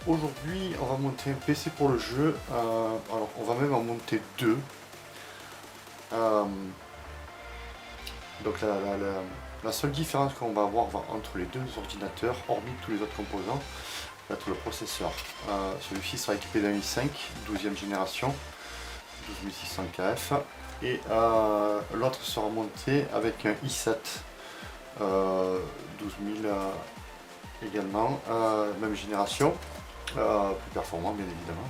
Aujourd'hui, on va monter un PC pour le jeu. Alors, on va même en monter deux. Euh, donc, la seule différence qu'on va avoir entre les deux ordinateurs, hormis tous les autres composants, va être le processeur. Celui-ci sera équipé d'un i5 12e génération, 12600 KF, et l'autre sera monté avec un i7 12000 également, même génération. Plus performant bien évidemment.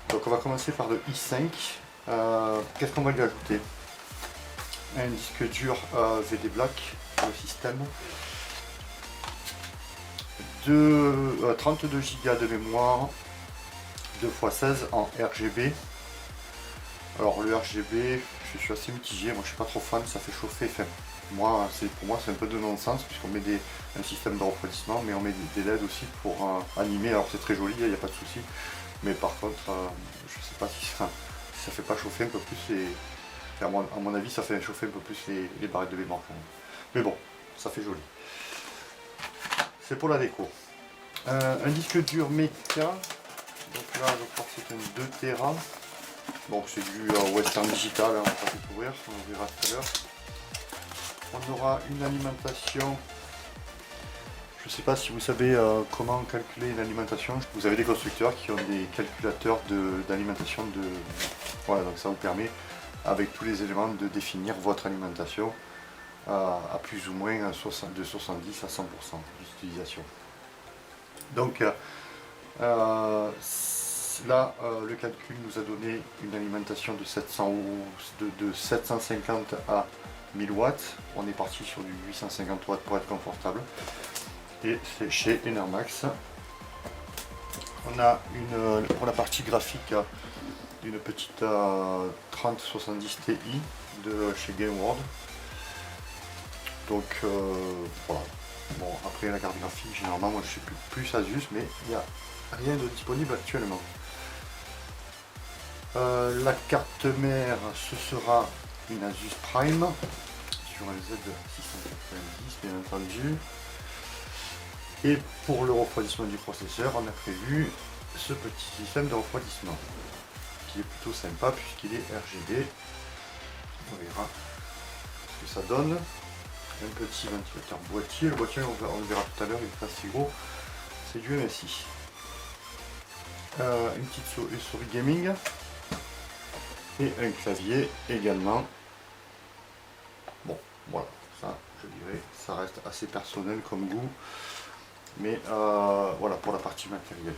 Donc on va commencer par le i5. Qu'est-ce qu'on va lui ajouter? Un disque dur VD Black pour le système, 32 Go de mémoire, 2x16 en RGB. Alors le RGB, je suis assez mitigé, moi je suis pas trop fan, ça fait chauffer. Enfin, pour moi c'est un peu de non-sens puisqu'on met un système de refroidissement, mais on met des LED aussi pour animer. Alors c'est très joli, il n'y a pas de souci, mais par contre je sais pas si ça fait pas chauffer un peu plus à mon avis ça fait chauffer un peu plus les barrettes de mémoire quand même. Mais bon, ça fait joli. C'est pour la déco. Un disque dur Mecha, donc là je crois que c'est un 2 Tera. Donc c'est du Western Digital, on va pas découvrir, on verra tout à l'heure. On aura une alimentation. Je ne sais pas si vous savez comment calculer une alimentation. Vous avez des constructeurs qui ont des calculateurs d'alimentation Voilà, donc ça vous permet avec tous les éléments de définir votre alimentation à plus ou moins de 70 à 100% d'utilisation. Donc là, le calcul nous a donné une alimentation de 750 à 1000 watts. On est parti sur du 850 watts pour être confortable. Et c'est chez Enermax. On a pour la partie graphique une petite 3070 Ti de chez Gameworld. Donc voilà. Bon, après la carte graphique, généralement moi je suis plus Asus, mais il n'y a rien de disponible actuellement. La carte mère, ce sera une Asus Prime sur un Z690 bien entendu. Et pour le refroidissement du processeur, on a prévu ce petit système de refroidissement qui est plutôt sympa puisqu'il est RGB. On verra ce que ça donne. Un petit ventilateur boîtier. Le boîtier, on le verra tout à l'heure, il est pas si gros. C'est du MSI. Une petite souris gaming. Et un clavier également. Bon, voilà, ça, je dirais, ça reste assez personnel comme goût. Mais voilà pour la partie matérielle.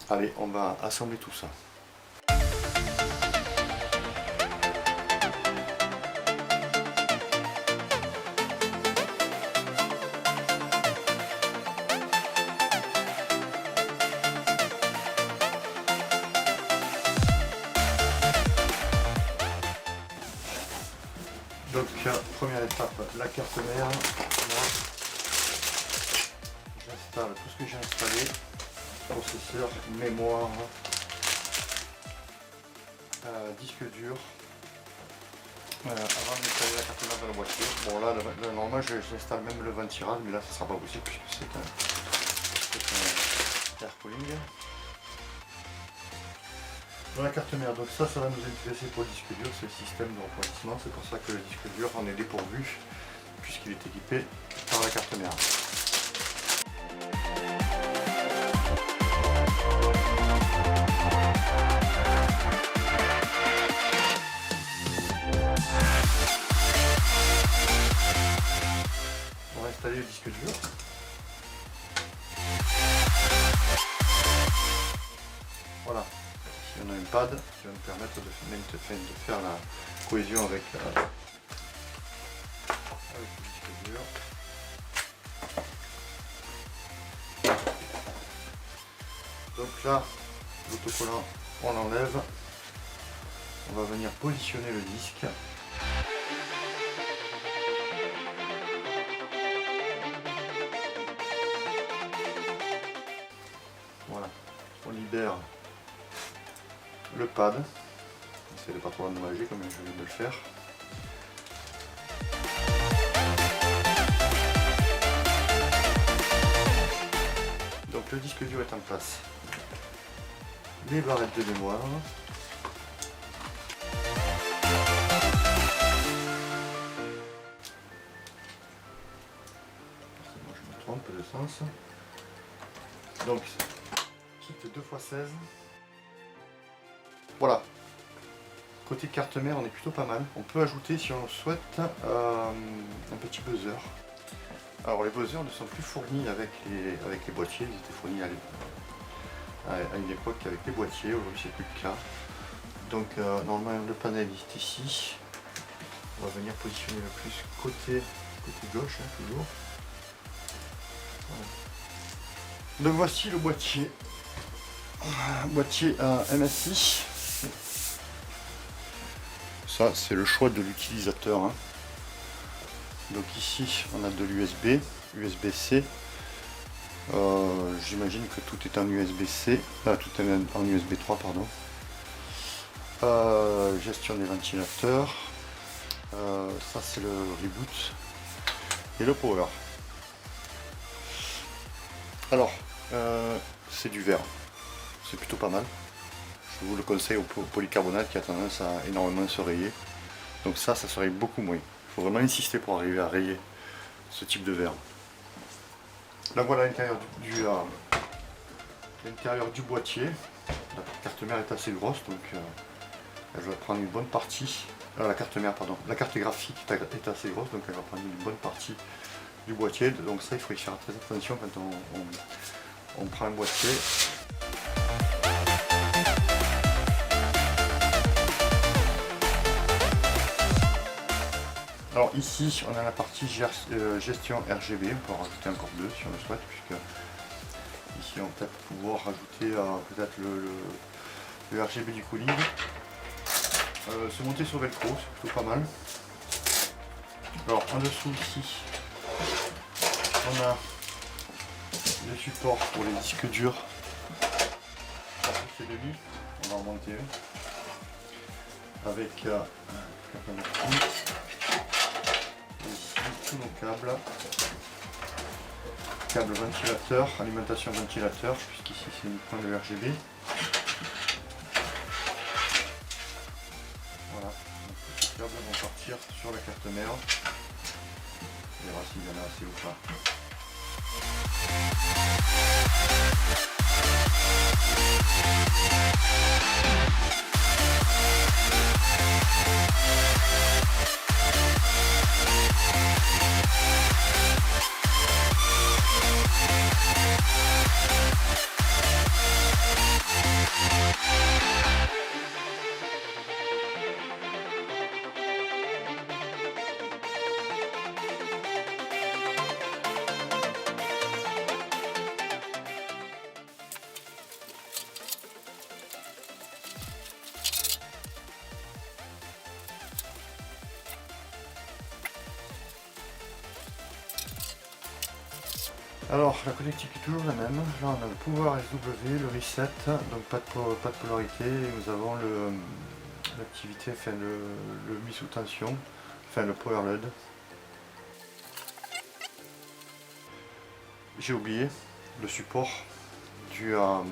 Allez, on va assembler tout ça. Donc première étape, la carte mère. J'installe tout ce que j'ai installé, processeur, mémoire, disque dur. Avant d'installer la carte mère dans la boîtier. Bon là, normalement j'installe même le ventirad, mais là ça sera pas possible puisque c'est un air cooling. Dans la carte mère, donc ça va nous intéresser pour le disque dur, c'est le système de refroidissement, c'est pour ça que le disque dur en est dépourvu puisqu'il est équipé par la carte mère. On va installer le disque dur. Voilà. On a un pad qui va nous permettre de faire la cohésion avec le disque dur. Donc là, l'autocollant, on l'enlève. On va venir positionner le disque. Voilà, on libère le pad, essayez de ne pas trop l'endommager comme je viens de le faire. Donc Donc le disque dur est en place. Les barrettes de mémoire. Moi je me trompe de sens. Donc kit 2x16. Voilà. Côté carte mère, on est plutôt pas mal. On peut ajouter, si on le souhaite, un petit buzzer. Alors les buzzers ne sont plus fournis avec les boîtiers, ils étaient fournis à une époque avec les boîtiers, aujourd'hui c'est plus le cas. Donc normalement le panel est ici. On va venir positionner le plus côté gauche, hein, toujours. Voilà. Donc voici le boîtier. Boîtier à MSI. Ça c'est le choix de l'utilisateur. Hein. Donc ici on a de l'USB, USB-C. J'imagine que tout est en USB-C, tout est en USB 3 pardon. Gestion des ventilateurs. Ça c'est le reboot et le power. Alors c'est du verre, c'est plutôt pas mal. Je vous le conseille au polycarbonate qui a tendance à énormément se rayer. Donc ça se raye beaucoup moins. Il faut vraiment insister pour arriver à rayer ce type de verre. Là voilà l'intérieur du boîtier. La carte mère est assez grosse, donc elle va prendre une bonne partie. La carte mère, pardon. La carte graphique est assez grosse, donc elle va prendre une bonne partie du boîtier. Donc ça, il faut y faire très attention quand on prend un boîtier. Alors ici, on a la partie gestion RGB. On peut en rajouter encore deux si on le souhaite, puisque ici on va peut-être pouvoir rajouter peut-être le RGB du cooling. Se monter sur velcro, c'est plutôt pas mal. Alors en dessous ici, on a le support pour les disques durs. C'est demi, on va en monter un avec ici tous nos câbles. Câble ventilateur, alimentation ventilateur, puisqu'ici c'est uniquement le RGB. Voilà, donc ces câbles vont partir sur la carte mère. On verra s'il y en a assez ou pas. Alors la connectique est toujours la même. Là on a le pouvoir SW, le reset, donc pas de polarité. Et nous avons l'activité, enfin le mis sous tension, enfin le power LED. J'ai oublié le support comment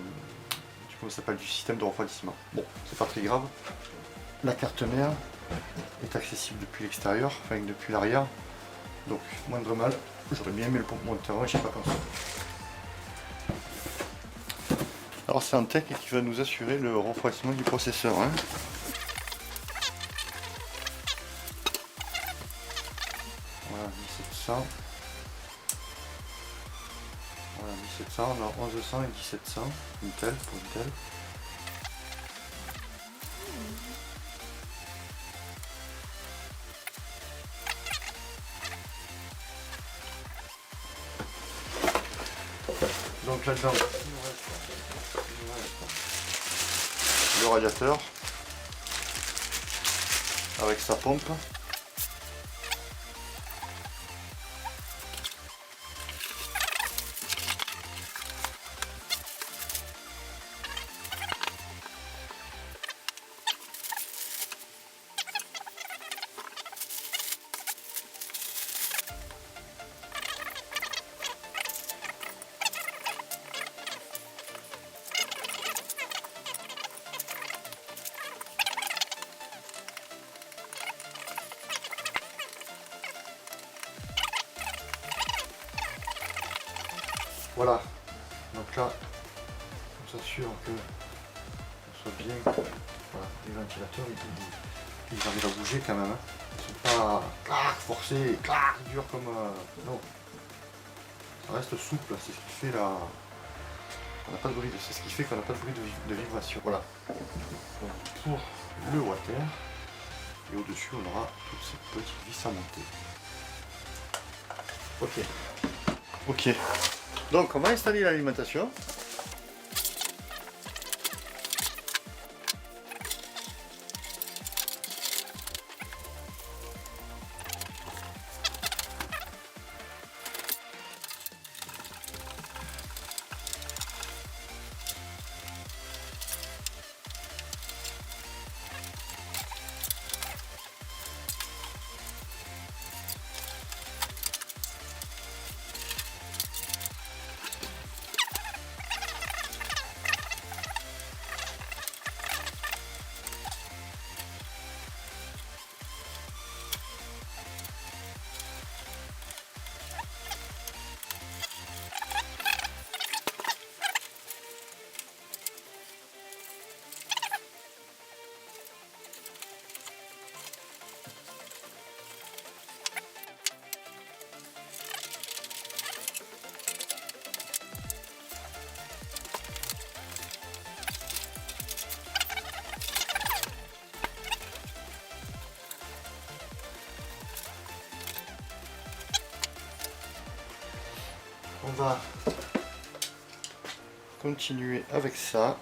ça s'appelle, du système de refroidissement. Bon, c'est pas très grave. La carte mère est accessible depuis l'extérieur, enfin depuis l'arrière. Donc moindre mal. J'aurais bien aimé le pompe-monteur, je sais pas pensé. Alors c'est un tech qui va nous assurer le refroidissement du processeur. Hein. Voilà, 1700. Voilà, 1700, on a 1100 et 1700. Intel pour Intel. Donc là-dedans, le radiateur avec sa pompe. Voilà, donc là, on s'assure que on soit bien. Voilà, les ventilateurs, ils arrivent à bouger quand même. Hein. Ils sont pas clac, forcés, clac, durs comme. Non, ça reste souple, c'est ce qui fait la. On n'a pas de bruit, c'est ce qui fait qu'on n'a pas de bruit de vibration. Voilà. Donc pour le water, et au-dessus on aura toutes ces petites vis à monter. Ok. Donc on va installer l'alimentation. On va continuer avec ça.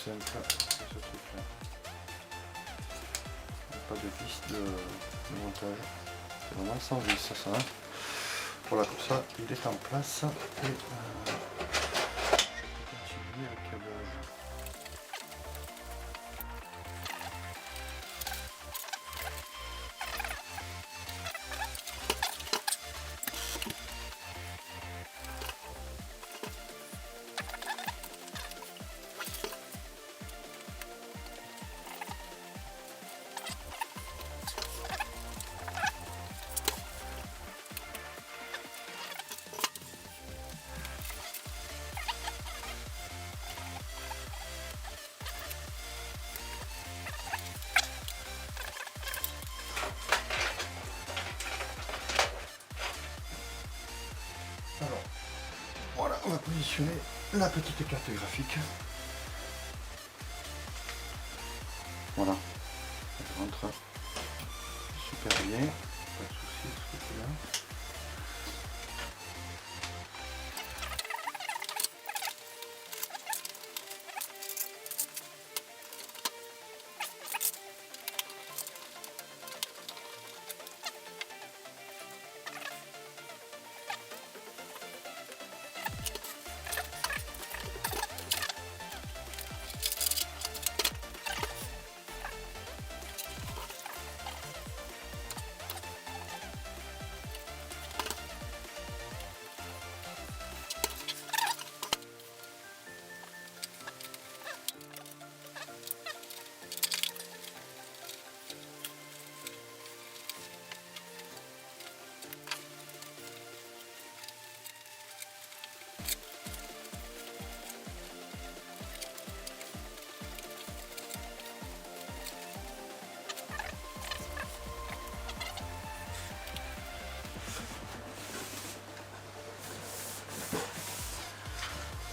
simple, c'est ce truc là. Pas de vis de montage. C'est vraiment sans vis ça. Voilà, comme ça il est en place et je peux continuer le câblage. Alors, voilà, on va positionner la petite carte graphique. Voilà, elle rentre super bien, pas de soucis de ce côté-là.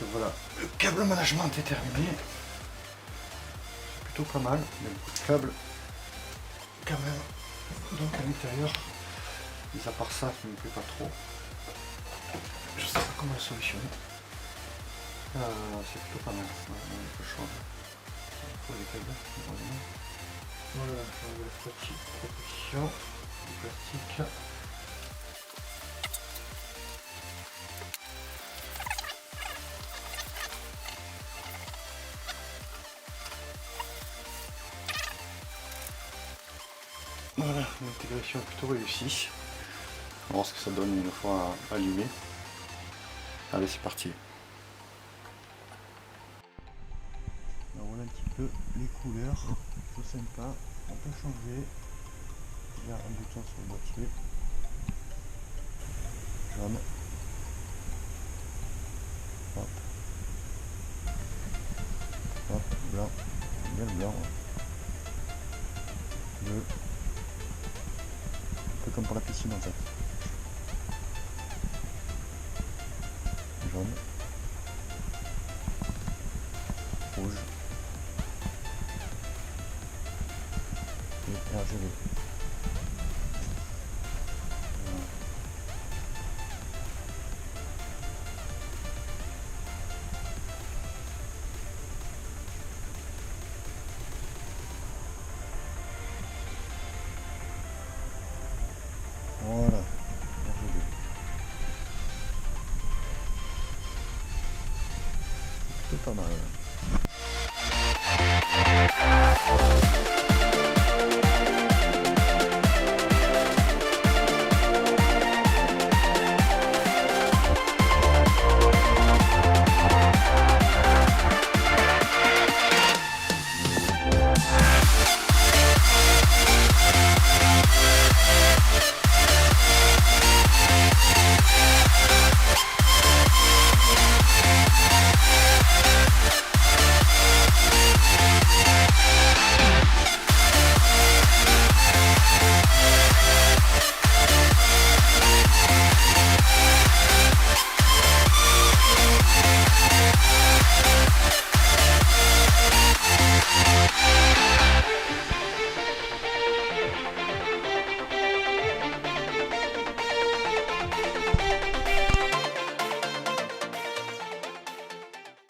Donc voilà, le câble management est terminé. C'est plutôt pas mal, il y a beaucoup de câbles quand même. Donc à l'intérieur, mis à part ça qui ne me plaît pas trop, je sais pas comment le solutionner. C'est plutôt pas mal. Voilà, on a un peu chaud. Il faut les câbles. Voilà, je vais la petite protection du plastique. Voilà, l'intégration est plutôt réussie. On va voir ce que ça donne une fois allumé. Allez, c'est parti. Alors voilà un petit peu les couleurs, c'est sympa. On peut changer. Il y a un bouton sur le boîtier. Jaune. Hop. Hop, blanc. Bien le blanc. Bleu. Un peu comme pour la piscine en fait. Jaune. Rouge. Et RGB. Voilà, RGB. C'est plutôt pas mal.